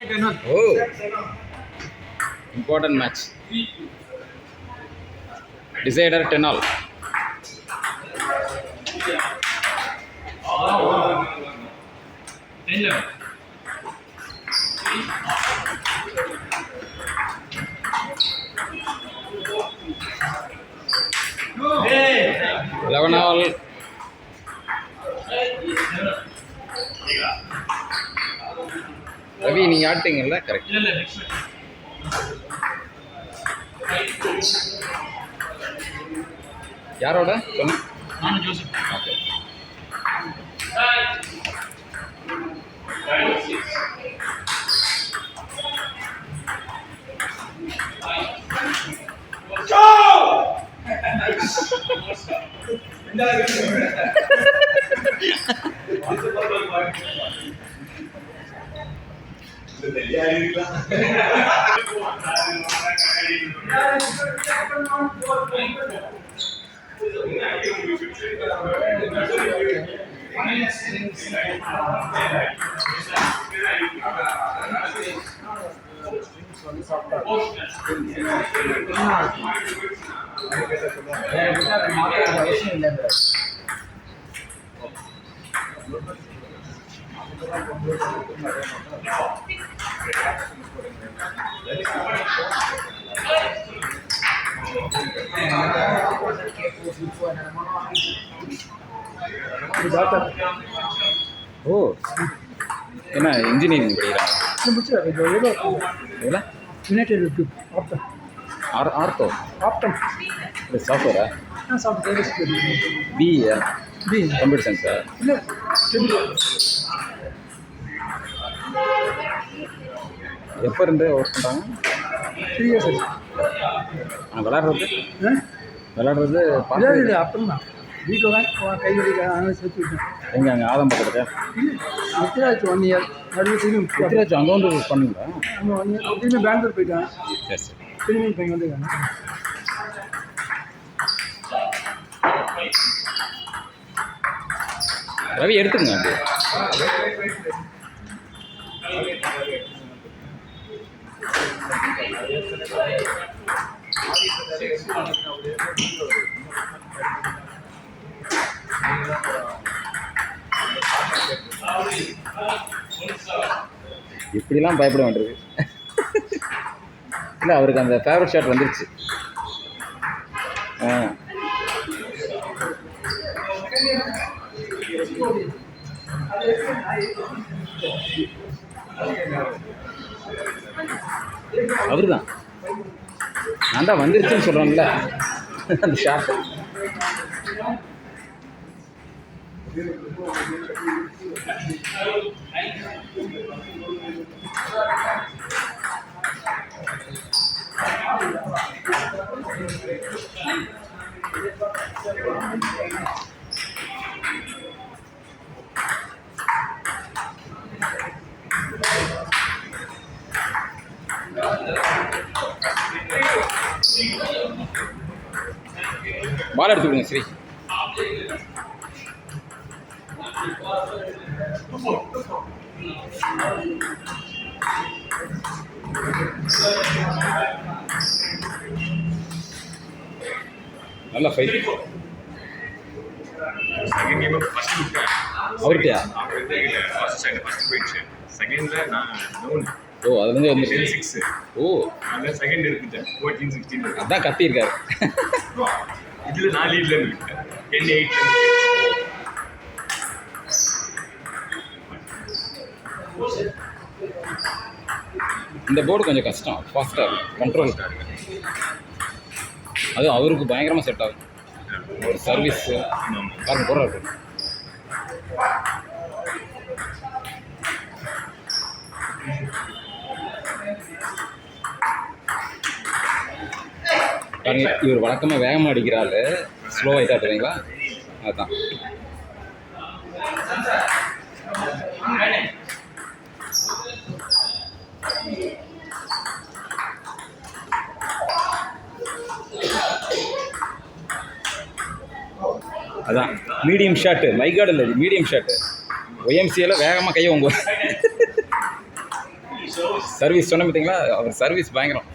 Oh, important match. Decider 10-all. Hey, 11-all. Ravi நீங்க ஆட்டீங்கல்ல correct. யாரோட சொன்ன? நானும் ஜோசப். ஓகே. ஓ, என்ன இன்ஜினியரிங் படிக்கிறாங்க? யுனைடெட் ஆர்த்தோ ஆப்டம் இது சாஃப்ட்வேரா? சாஃப்ட்வேர் பிஇ பி கம்ப்யூட்டர் சயின்ஸா? இல்லை எப்போ இருந்து ஒர்க் பண்ணுறாங்க? 3 இயர்ஸ் விளாட்றது இல்லை பார்த்து அப்புறம் தான் வீட்டில் தான் கை வலிக்க அதனால் சேர்த்து விட்டேன். எங்கே அங்கே ஆதம் பக்கத்துல முத்திராஜ் 1 இயர் நடுவில் திரும்பி முத்திராஜ் அங்கே வந்து பண்ணுங்களா? நம்ம 1 இயர் திரும்பி பெங்களூர் போயிட்டேன். சரி சரி. திரும்பி இப்போ இங்கே வந்துருக்காங்க. ரவி எடுத்துங்க அது. இப்படிலாம் பயப்பட வேண்டியது இல்லை. அவருக்கு அந்த ஃபேவரட் ஷாட் வந்துருச்சு. அவரு தான் நான் தான் வந்துருச்சுன்னு சொல்கிறேன்ல அந்த ஷாட். பால் எடுத்துக்கோங்க ஸ்ரீ. நல்லா ஃபைட். செகண்ட் கேம் ஃபர்ஸ்ட் விட்டேன். அவர்கிட்டயா? ஃபர்ஸ்ட் போயிடுச்சு. செகண்ட்ல நான் டவுன். ஓ, அதுலேருந்து வந்து 10-6. ஓ, அந்த செகண்ட் எடுத்துட்டேன். 14-16. அதான் கத்தியிருக்காரு. இதில் நான் லீட்ல இருக்கேன். 10-8. இந்த போர்டு கொஞ்சம் கஷ்டம். ஃபாஸ்ட்டாக கண்ட்ரோல். அதுவும் அவருக்கு பயங்கரமாக செட் ஆகும். ஒரு சர்வீஸ் பாருங்க போடுறா இருக்கு. பாருங்க, இவர் வழக்கமாக வேகமாக அடிக்கிறாள், ஸ்லோவாக காட்டுறீங்களா? அதுதான். அதான் மீடியம் ஷாட்டு. மைகார்டு இல்லை, மீடியம் ஷாட்டு. ஒய்எம்சியில் வேகமாக கையை உங்க சர்வீஸ் சொன்ன பார்த்தீங்களா, அவர் சர்வீஸ் பயங்கரம்.